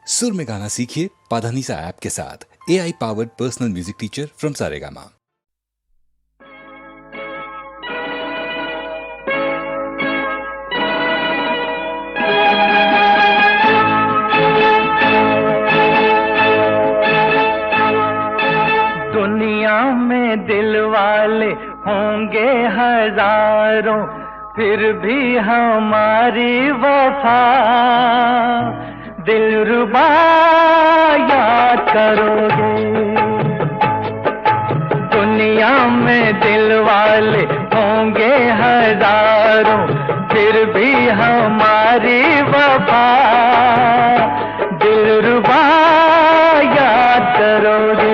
सुर में गाना सीखिए पाधानीसा ऐप के साथ। AI powered personal music teacher from Saregama. दुनिया में दिल वाले होंगे हजारों, फिर भी हमारी वफा दिलरुबा याद करोगे। दुनिया में दिल वाले होंगे हजारों, फिर भी हमारी वफा दिलरुबा याद करोगे।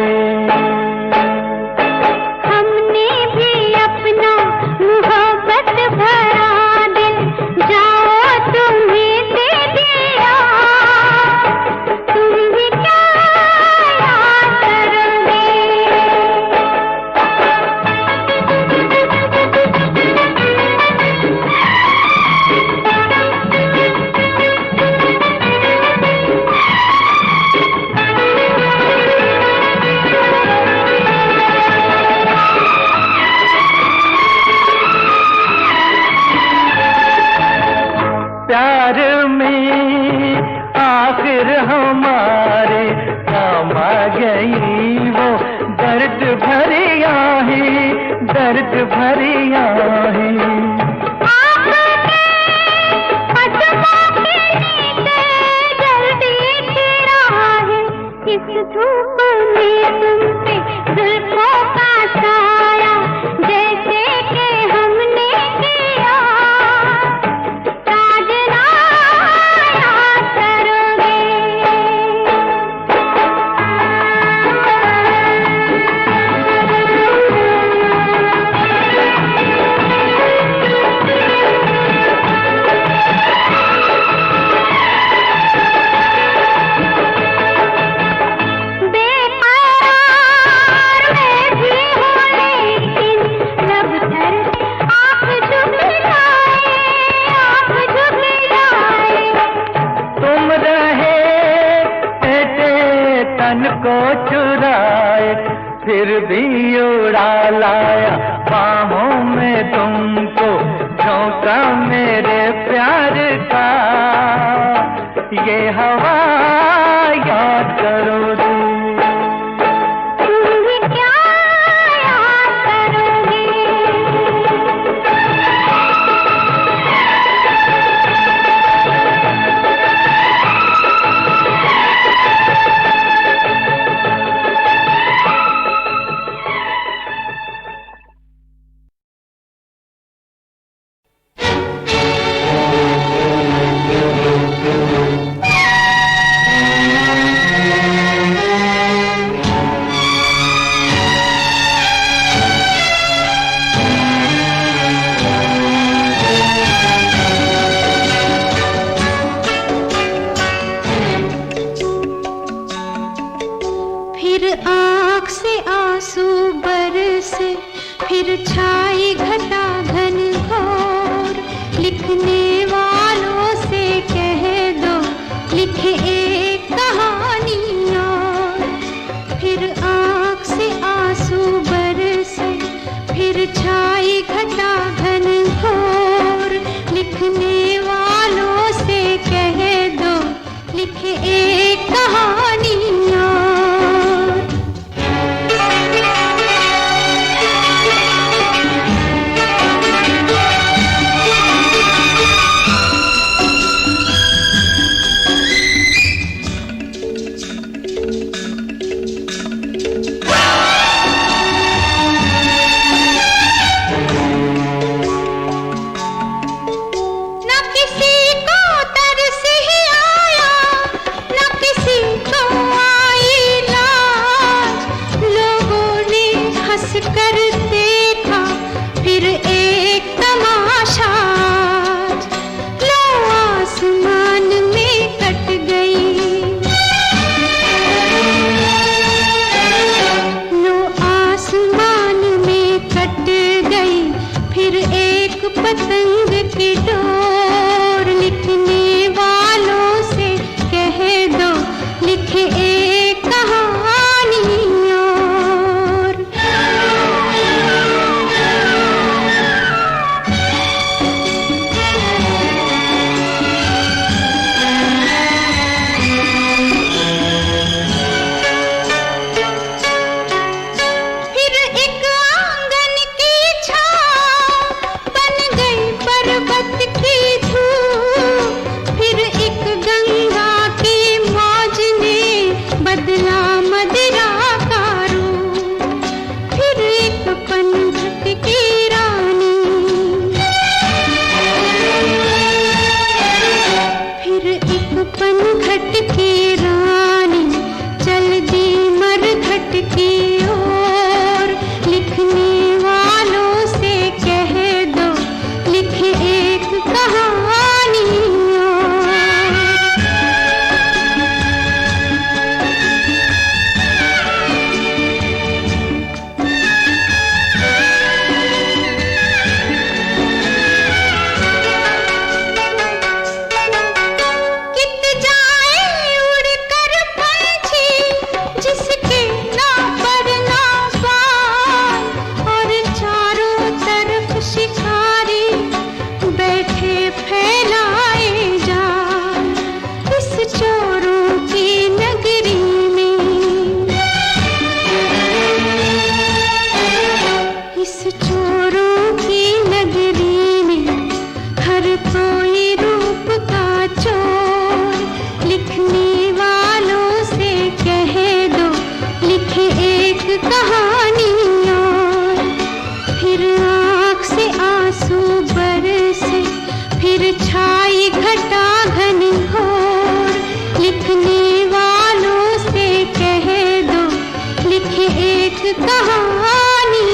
प्यार में आखिर हमारे काम आ गई वो दर्द भरी आहें, दर्द भरी आहें। इस धूप में तुम पे जुल्फों का साया जैसे कि हमने किया, साजना याद करोगे। को चुराए फिर भी उड़ा लाया बाहों में तुमको, झोंका मेरे प्यार का ये हवा याद करो तुम। फिर छाई घटा घन घोर, लिखने वालों से कह दो लिखे एक कहानी और। फिर आँख से आंसू बरसे, फिर छाई घटा घन घोर, लिखने वालों से कह दो लिखे एक कहानी और। किसी को तरस ही आया, न किसी को आई लिखे एक कहानी और। फिर एक आंगन की छाँव बन गई पर्वत की धूप, फिर एक गंगा की मौज ने बदला मदिरा का रूप, फिर एक पनघट की रानी, फिर एक पनघट की रानी चल दी मरघट की ओर। लिखने वालों से कह दो लिखे एक कहानी और। कित जाए उड़कर पंछी जिसके ना पर ना बाल, और चारों तरफ शिकारी बैठे फैलाए जाल। इस चोरों की नगरी में, इस चोरों की नगरी में हर कोई रूप का चोर। लिखने वालों से कह दो लिखे एक कहानी और। फिर आँख से आंसू बरसे, फिर छाई घटा घनघोर। लिखने वालों से कह दो लिखे एक कहानी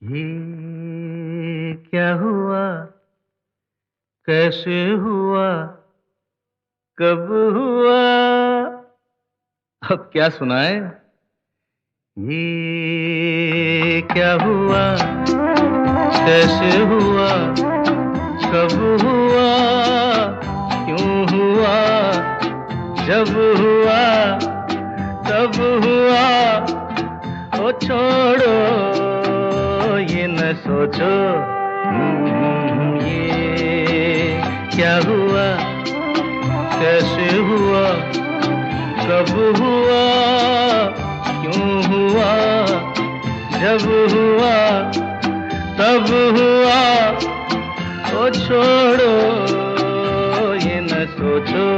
ये क्या हुआ, कैसे हुआ, कब हुआ, अब क्या सुनाए? ये क्या हुआ, कैसे हुआ, कब हुआ, क्यों हुआ, जब हुआ, तब हुआ। ओ छोड़ो ये न सोचो, ये क्या हुआ, कैसे हुआ, कब हुआ, क्यों हुआ, जब हुआ, तब हुआ। ओ छोड़ो ये न सोचो,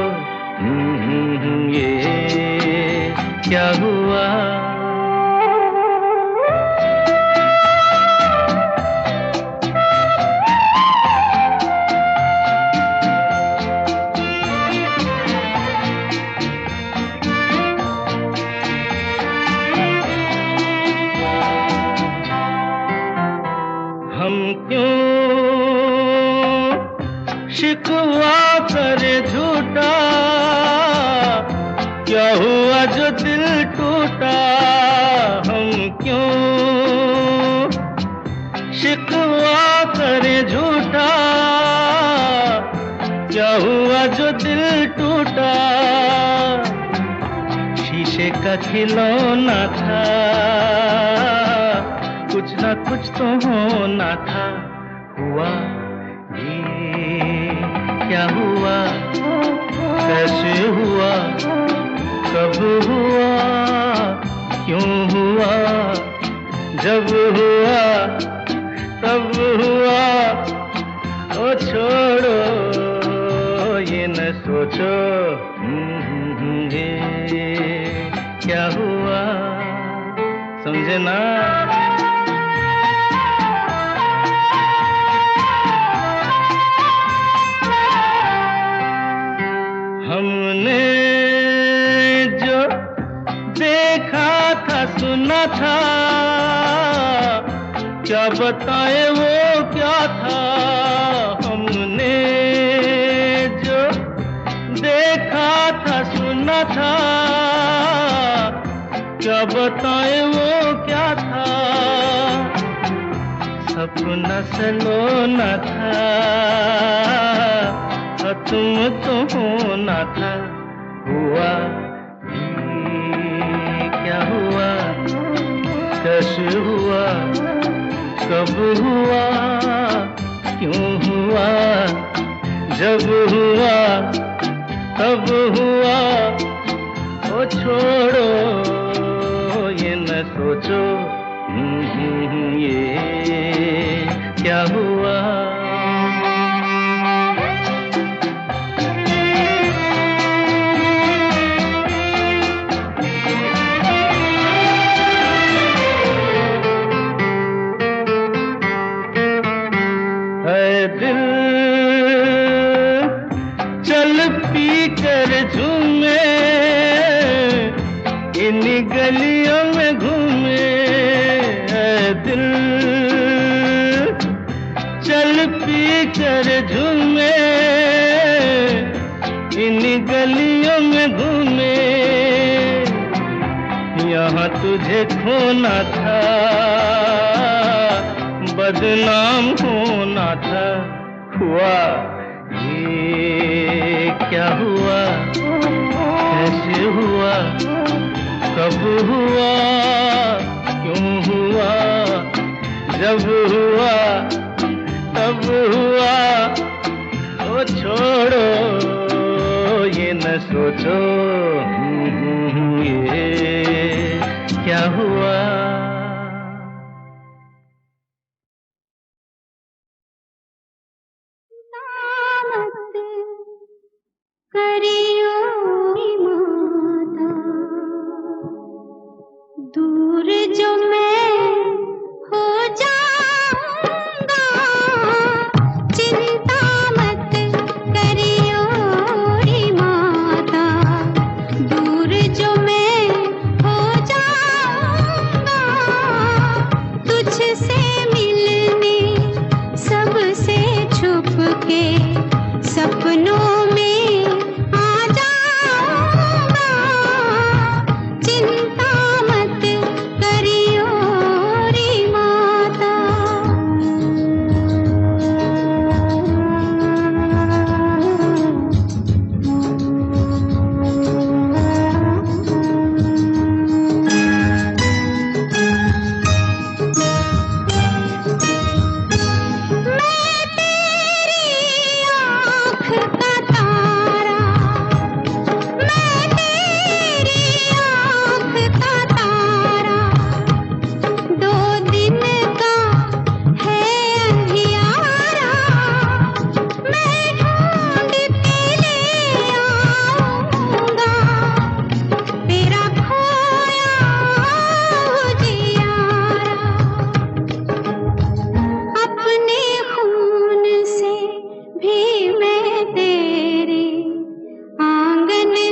ये क्या हुआ। हम क्यों शिकवा करे झूठा, क्या हुआ जो दिल टूटा। हम क्यों शिकवा करे झूठा, क्या हुआ जो दिल टूटा। शीशे का खिलौना था, कुछ ना कुछ तो होना था। हुआ ये क्या हुआ, कैसे हुआ, कब हुआ, क्यों हुआ, जब हुआ, तब हुआ। ओ छोड़ो ये न सोचो, ये क्या हुआ। समझे ना? हमने जो देखा था, सुना था, क्या बताए वो क्या था। हमने जो देखा था, सुना था, क्या बताए वो क्या था। सपना सलोना था, तुम तो होना था। हुआ ये क्या हुआ, कैसे हुआ, कब हुआ, क्यों हुआ, जब हुआ, तब हुआ। ओ छोड़ो ये न सोचो, ये क्या हुआ। दिल चल पी कर झूमे, इन गलियों में घूमे। दिल चल पी कर झूमे, इन गलियों में घूमे। यहाँ तुझे खोना था, बदनाम होना था। हुआ ये क्या हुआ, कैसे हुआ, कब हुआ, क्यों हुआ, जब हुआ, तब हुआ। ओ छोड़ो ये न सोचो, ये क्या हुआ। करियो माता, दूर जो मैं हो जाऊंगा, चिंता मत करियो माता, दूर जो मैं हो जाऊंगा।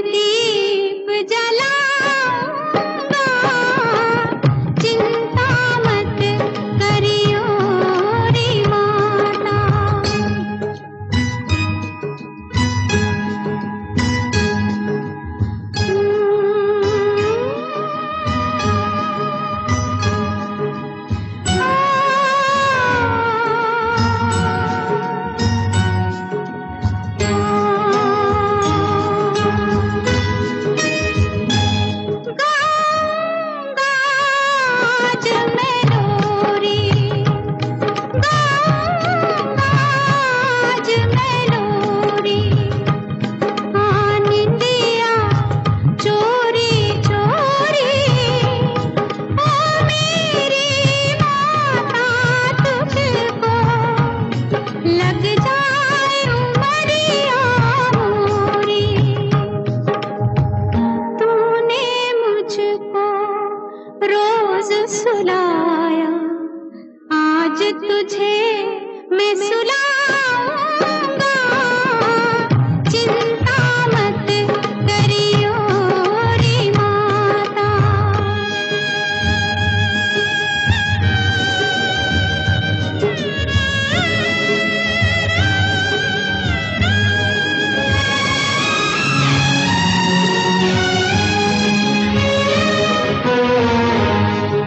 दीप जलाऊंगा, चिंता मत करियो रे माता। आज मैं लोरी गाऊंगा, आज मैं लोरी, आनिंदिया चोरी चोरी, ओ मेरी माता तुझको लग जाए उमरिया मोरी। तूने मुझको रोज सुलाया, आज तुझे मैं सुलाऊंगा, चिंता मत करियो रे माता।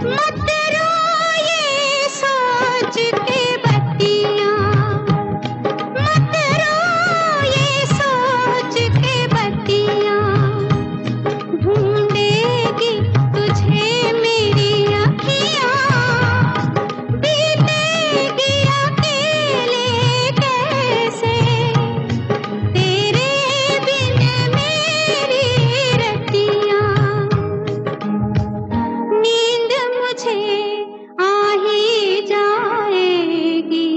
मत रो ये सोच के बत्तियां, मत रो ये सोच के बत्तियां, ढूंढेगी तुझे मेरी अखियां, बीतेगी अकेले कैसे तेरे बिन मेरी रतियां। नींद मुझे आ ही जाएगी,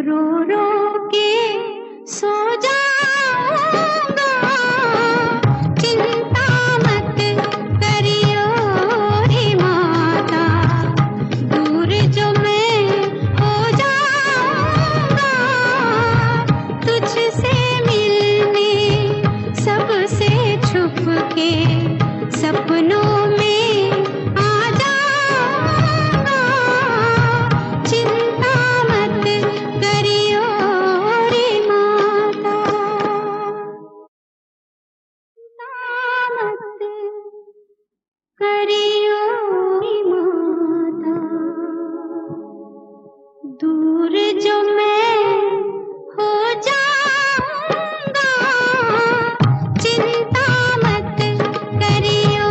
रो रो के सो जाऊंगा, चिंता मत करियो रे माता। दूर जो मैं हो जाऊंगा, तुझसे मिलने सबसे छुप के सपनों में आ जाऊंगा, चिंता मत करियो रे माता। चिंता मत करियो रे माता। दूर जो मैं हो जाऊंगा, चिंता मत करियो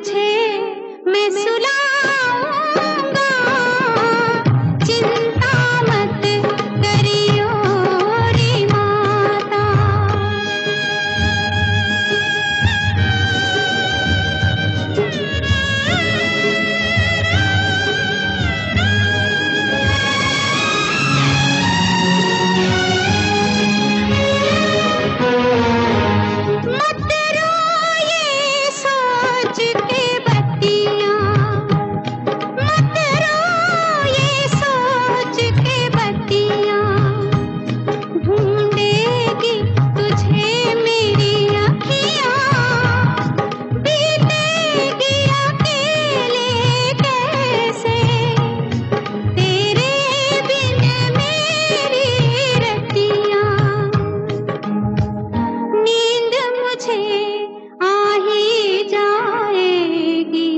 तुझे मैं सुलाऊंगा, चिंता मत करियो रे माता। मत रो ये सोच के बत्तियाँ, मत रो ये सोच के बत्तियाँ, ढूंढेगी तुझे मेरी अखियाँ, बीतेगी अकेले कैसे तेरे बिन मेरी रतियाँ। नींद मुझे आ ही जाएगी,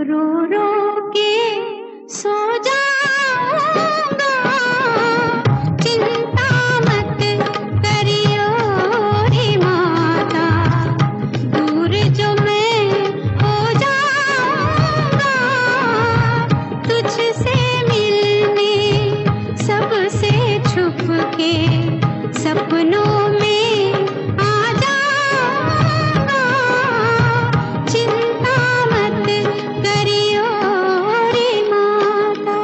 रो रो के सो जाऊंगा, चिंता मत करियो रे माता। दूर जो मैं हो जाऊंगा, तुझसे मिलने सबसे छुप के सपनों में आ जाऊंगा, चिंता मत करियो रे माता।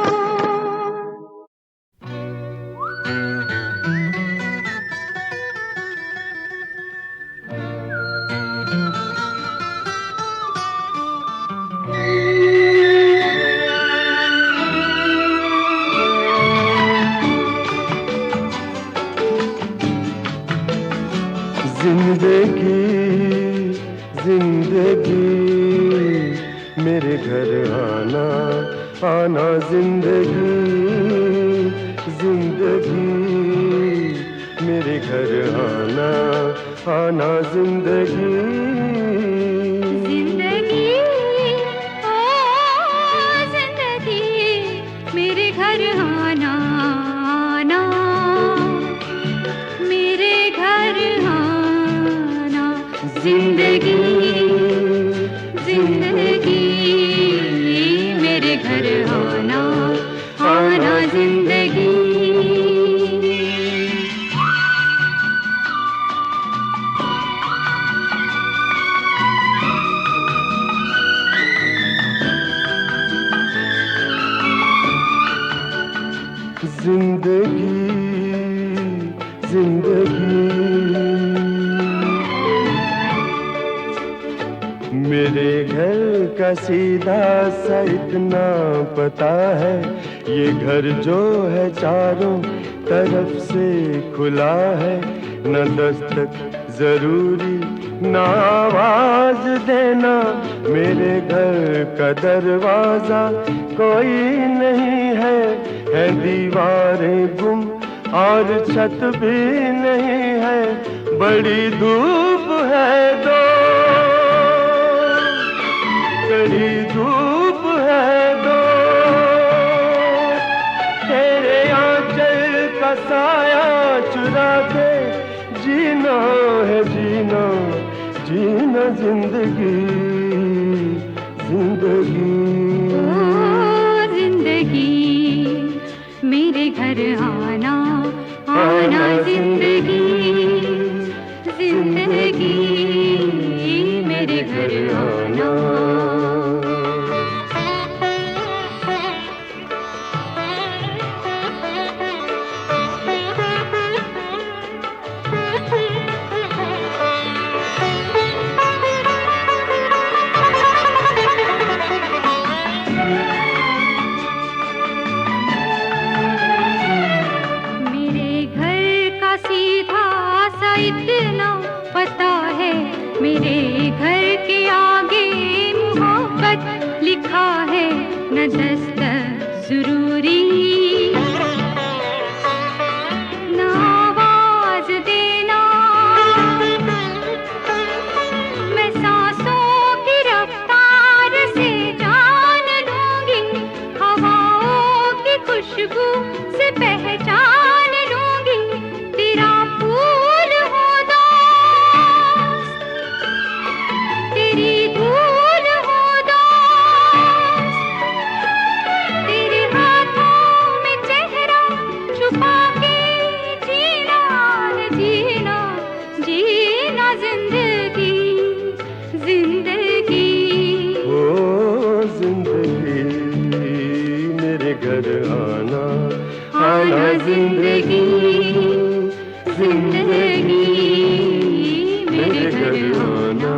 जिंदगी जिंदगी मेरे घर आना आना, जिंदगी जिंदगी मेरे घर आना आना, जिंदगी जिंदगी ओ जिंदगी मेरे घर आना आना, मेरे घर आना। जिंदगी जिंदगी मेरे घर आना आना, जिंदगी। जिंदगी जिंदगी मेरे घर का सीधा सा इतना पता है, ये घर जो है चारों तरफ से खुला है, न दस्तक जरूरी न आवाज देना, मेरे घर का दरवाजा कोई नहीं है, दीवारें गुम और छत भी नहीं है, बड़ी धूप है दो, बड़ी धूप है दो, तेरे आंचल का साया चुरा के जीना है जीना, जीना जिंदगी जिंदगी। ओ जिंदगी मेरे घर आना आना, जिंदगी जिंदगी मेरे घर आना। इतना पता है, मेरे घर के आगे मोहब्बत लिखा है, न दस्तक जरूरी न आवाज देना, मैं सांसों की रफ्तार से जान लूंगी, हवाओं की खुशबू से पहचान लूंगी, तेरा फूल हो दोस्त, तेरी धूल घर आना, आना जिंदगी, जिंदगी मेरे घर आना।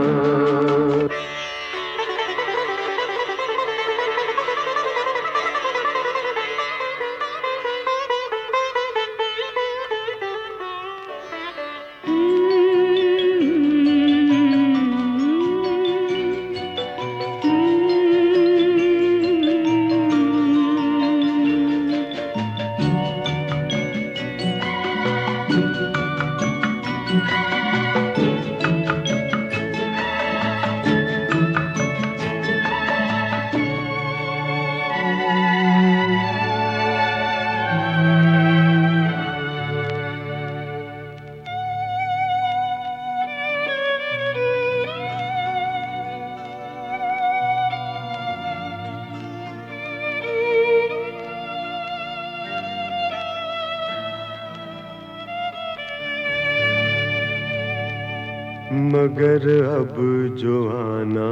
मगर अब जो आना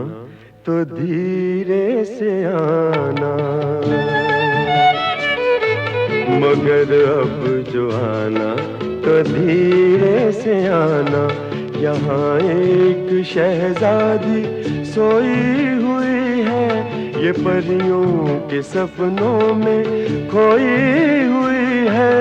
तो धीरे से आना, मगर अब जो आना तो धीरे से आना। यहाँ एक शहजादी सोई हुई है, ये परियों के सपनों में खोई हुई है।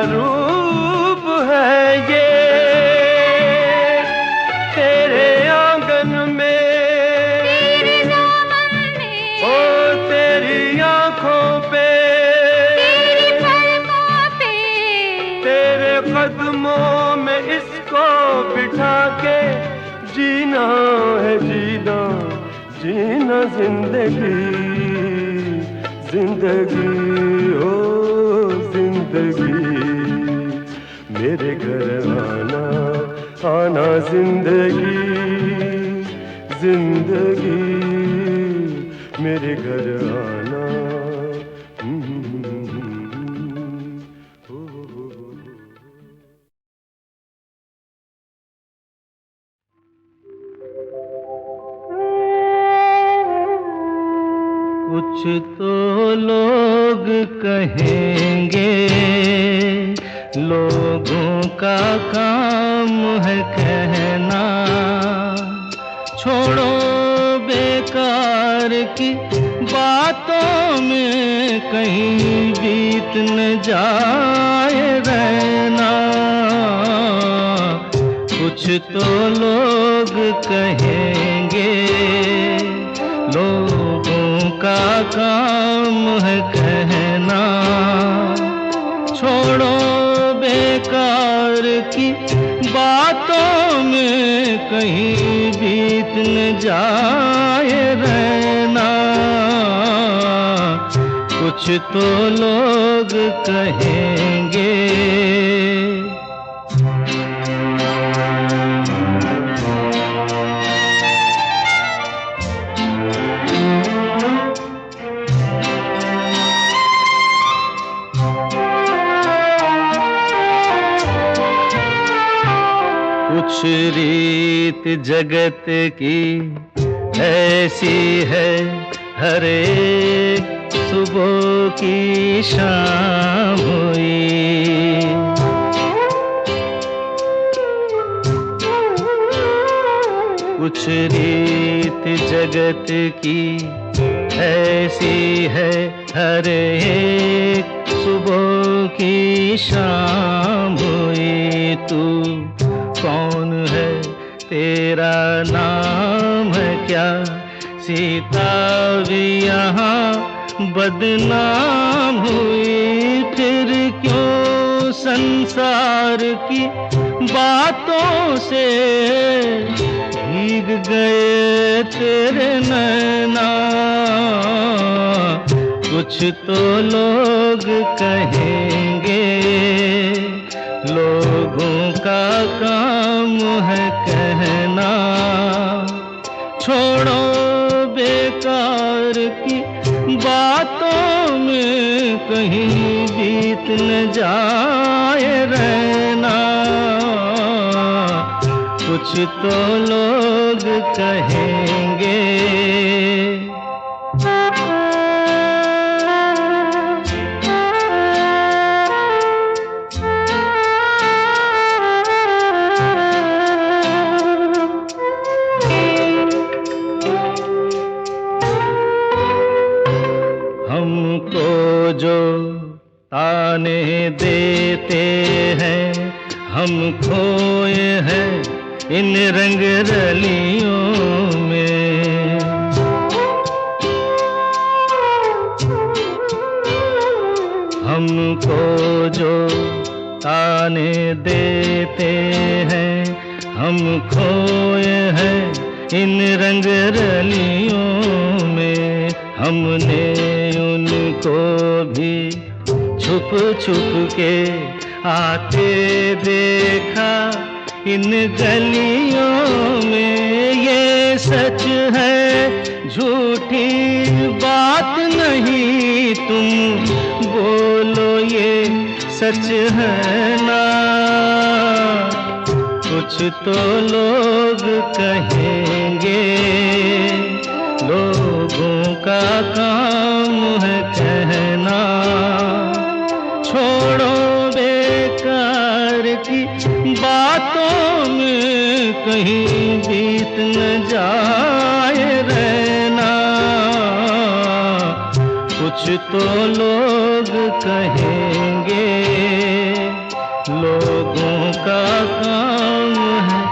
रूप है ये तेरे आंगन में, तेरे दामन में, ओ तेरी आंखों पे, तेरी पलकों पे, तेरे कदमों में इसको बिठा के जीना है, जीना जीना जिंदगी, जिंदगी ओ जिंदगी मेरे घर आना, आना जिंदगी, जिंदगी मेरे घर आना। कुछ तो लोग कहेंगे, लोगों का काम है कहना, छोड़ो बेकार की बातों में कहीं बीत न जाए रहना। कुछ तो लोग कहेंगे, लोगों का काम है कहना, छोड़ो बेकार की बातों में कहीं बीत न जाए रहना। कुछ तो लोग कहेंगे। कुछ रीत जगत की ऐसी है, हर एक सुबह की शाम हुई। कुछ रीत जगत की ऐसी है, हर एक सुबह की शाम हुई। तू कौन है, तेरा नाम है क्या? सीता भी यहाँ बदनाम हुई। फिर क्यों संसार की बातों से भीग गए तेरे नैना? कुछ तो लोग कहेंगे, लोगों का काम है कहना, छोड़ो बेकार की बातों में कहीं बीत न जाए रहना, कुछ तो लोग कहेंगे। हमको जो ताने देते हैं, हम खोए हैं इन रंग रलियों में। हमको जो ताने देते हैं, हम खोए हैं इन रंग रलियों में। हमने उनको भी छुप छुप के आते देखा इन गलियों में। ये सच है झूठी बात नहीं, तुम बोलो ये सच है ना। कुछ तो लोग कहेंगे, लोगों का काम है कहना। छोड़ो बेकार की बातों में कहीं बीत न जाए रहना, कुछ तो लोग कहेंगे, लोगों का काम है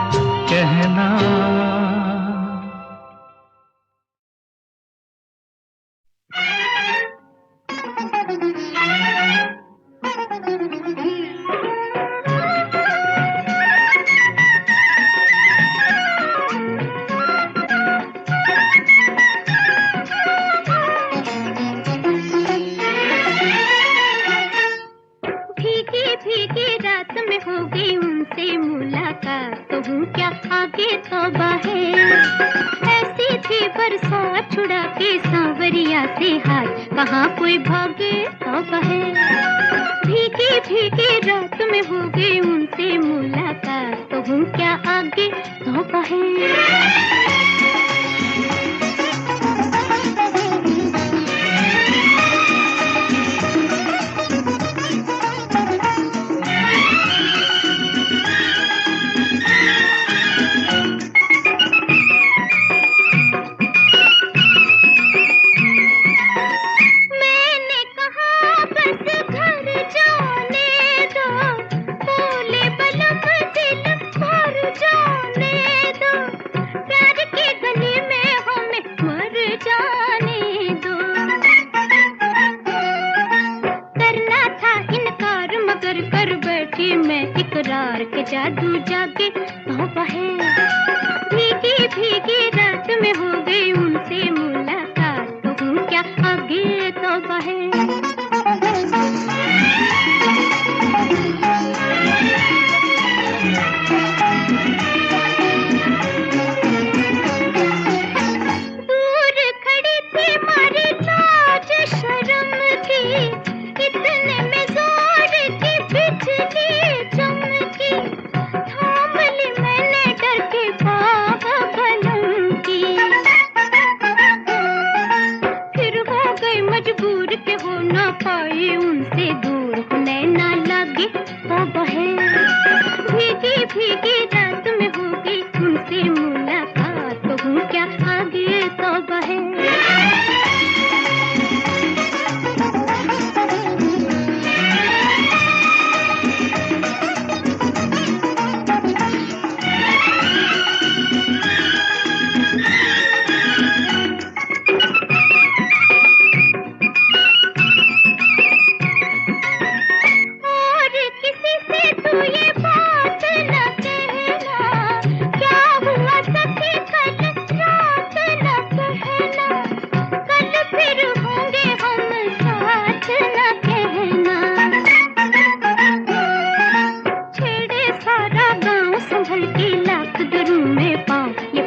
कहना। कहाँ कोई भागे तो बहे। भीगी भीगी रात में हो गई उनसे मुलाकात, तो हूँ क्या आगे तो बहे। के जादू जागे तो बहे। भीगी भीगी रात में हो गई उनसे मुलाकात, तो हूँ क्या आगे तो बहे। भीगी रात में होगी उनसे मुलाकात, तो हूँ क्या आगे तो बहे।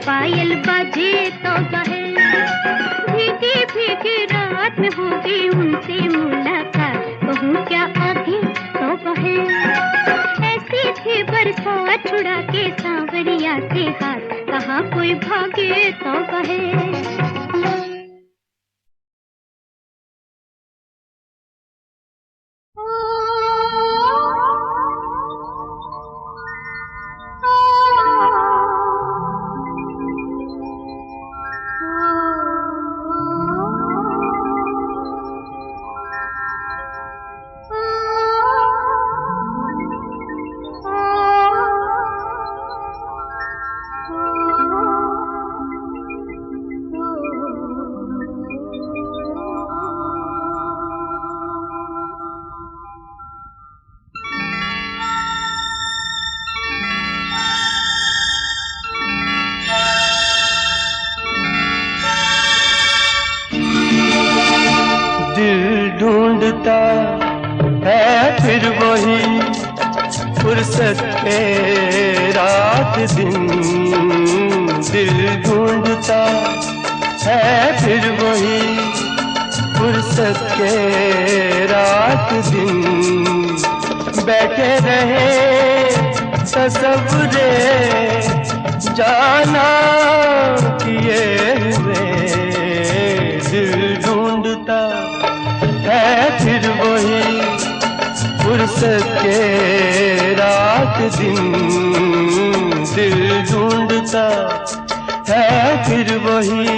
पायल बाजे तो बहे। भीगी भीगी रात में होगी उनसे मुलाकात, कहूँ क्या आगे छुड़ा के सांवरिया से हाथ, कहाँ कोई भागे तो कहे। ढूंढता है फिर वही फुर्सत के रात दिन, दिल ढूंढता है फिर वही फुर्सत के रात दिन। बैठे रहे तसव्वुरे जाना किए हुए, दिल ढूंढता है फिर वही फुर्सत के रात दिन, दिल ढूंढता है फिर वही।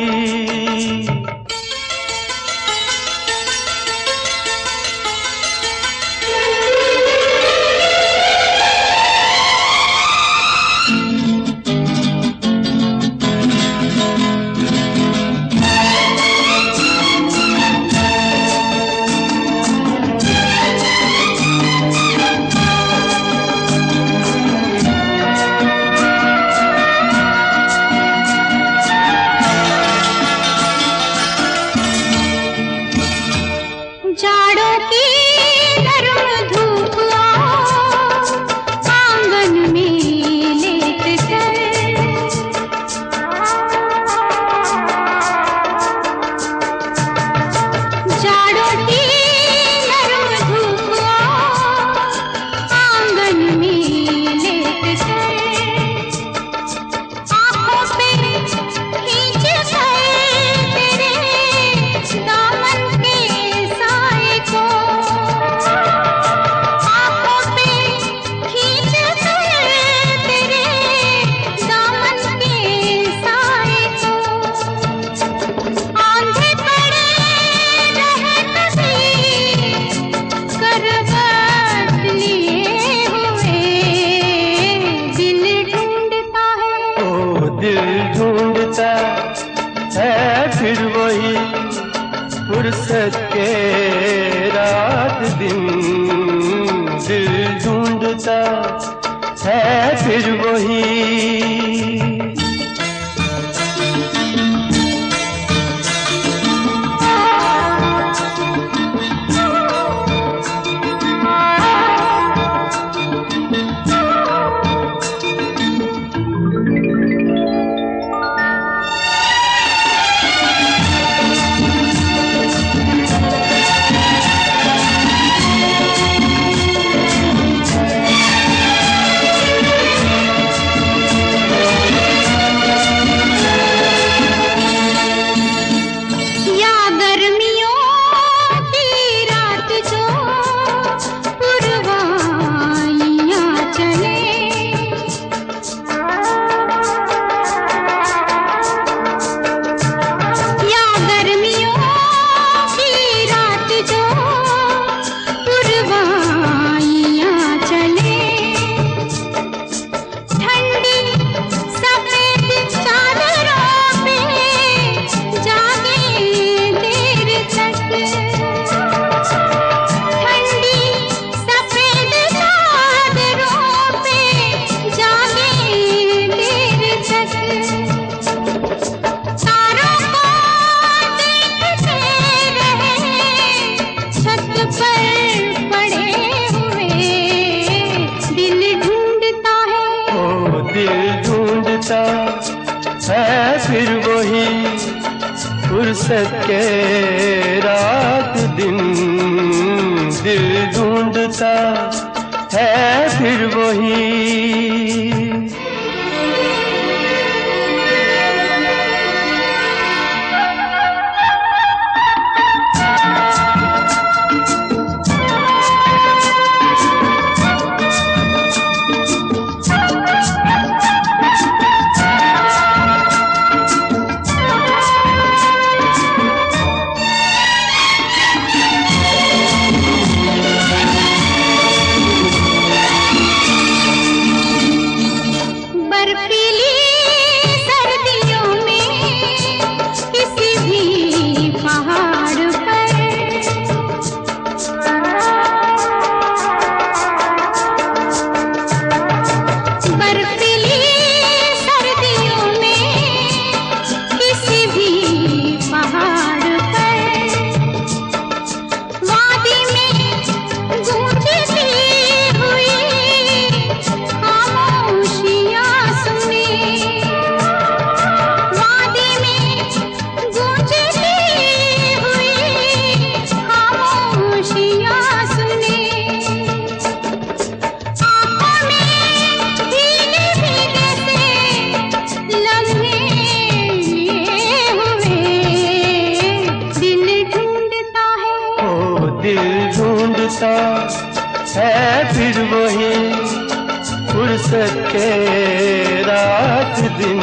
फुर्सत के रात दिन, दिल ढूंढता है फिर वही। है फिर वही फुर्सत के रात दिन, दिल ढूंढता है फिर वही। फुर्सत के रात दिन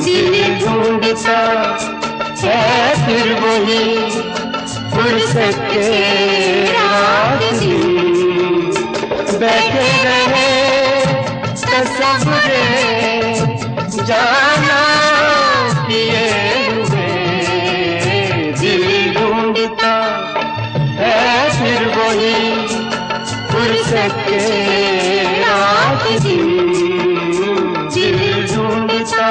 दिल ढूंढता है फिर वही फुर्सत के रात दिन बैठे रहे तसव्वुरे जाना किए हुए दिल ढूंढता है फिर वही फुर्सत के रात दिन दिल ढूंढता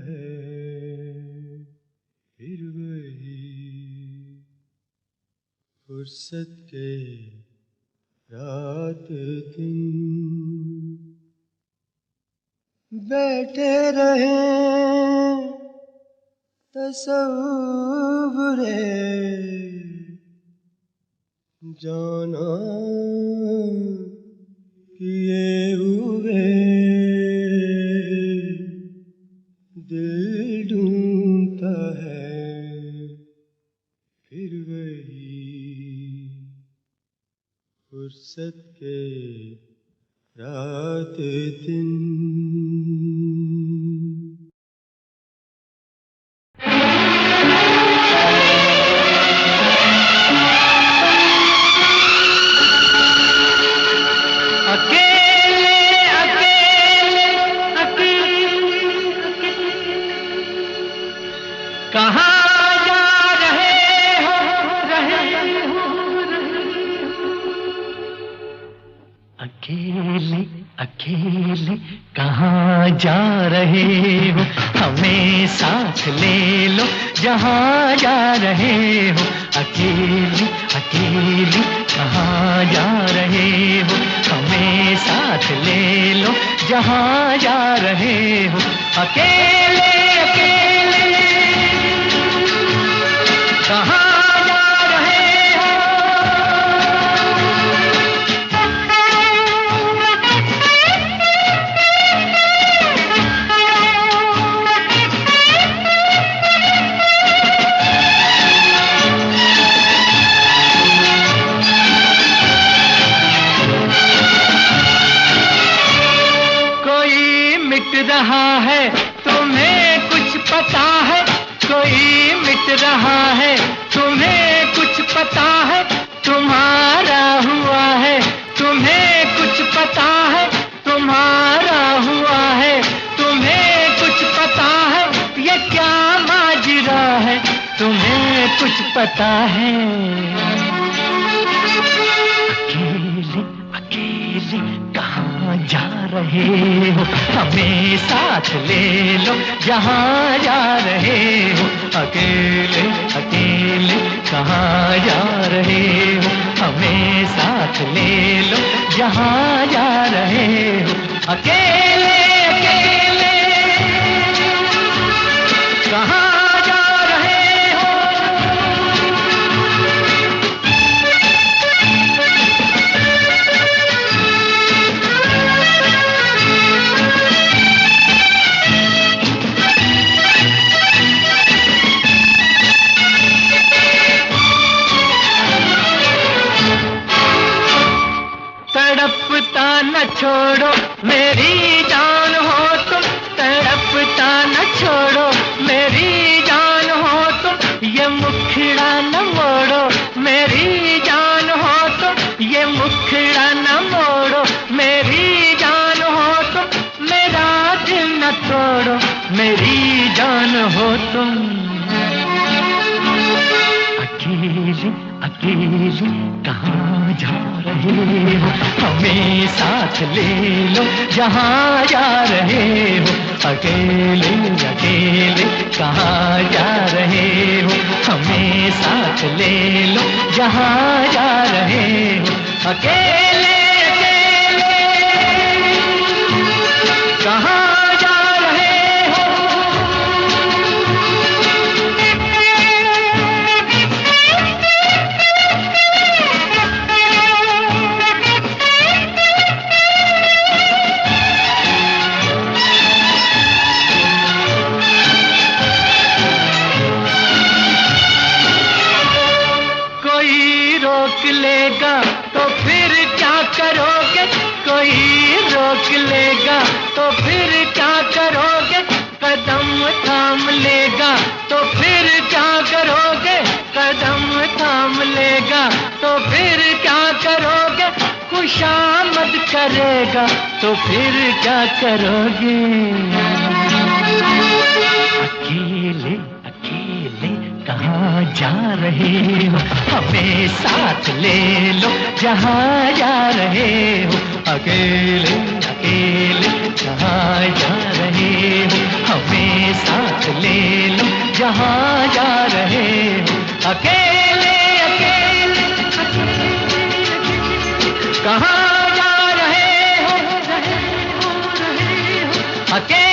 है फिर वही। फुर्सत के रात दिन बैठे रहे तसव्वुरे जाना किए हुए दिल ढूंढता है फिर वही फुर्सत के रात दिन। अकेले कहाँ जा रहे हो, हमें साथ ले लो जहाँ जा रहे हो। अकेले अकेले कहाँ जा रहे हो, हमें साथ ले लो जहाँ जा रहे हो। अकेले अकेले कहाँ रहा है, तुम्हें कुछ पता है? कोई मिट रहा है, तुम्हें कुछ पता है? तुम्हारा हुआ है, तुम्हें कुछ पता है? तुम्हारा हुआ है, तुम्हें कुछ पता है? ये क्या माजरा है, तुम्हें कुछ पता है? अकेले अकेले कहाँ जा रहे हो, हमें साथ ले लो जहाँ जा रहे हो। अकेले अकेले कहाँ जा रहे हो, हमें साथ ले लो जहाँ जा रहे हो। अकेले अकेले कहाँ न छोड़ो मेरी जान हो तुम, तड़पता न छोड़ो मेरी जान हो तुम। ये मुखड़ा न मोड़ो मेरी जान हो तुम, ये मुखड़ा न मोड़ो मेरी जान हो तुम। मेरा दिल न तोड़ो मेरी जान हो तुम। अकेले अकेले कहाँ जा रहे हो, हमें साथ ले लो जहाँ जा रहे हो। अकेले अकेले कहाँ जा रहे हो, हमें साथ ले लो जहाँ जा रहे हो। अकेले अकेले कहाँ जा रहे हो। कोई रोक लेगा तो फिर क्या करोगे। कोई रोक लेगा तो फिर क्या करोगे। कदम थाम लेगा तो फिर क्या करोगे। कदम थाम लेगा तो फिर क्या करोगे। खुशामद करेगा तो फिर क्या करोगे। अकेले अकेले कहाँ जा रहे हो। हमें साथ ले लो जहाँ जा रहे हो। अकेले अकेले कहाँ जा रहे हो। हमें साथ ले लो जहाँ जा रहे हो। अकेले अकेले कहाँ जा रहे हो। अकेले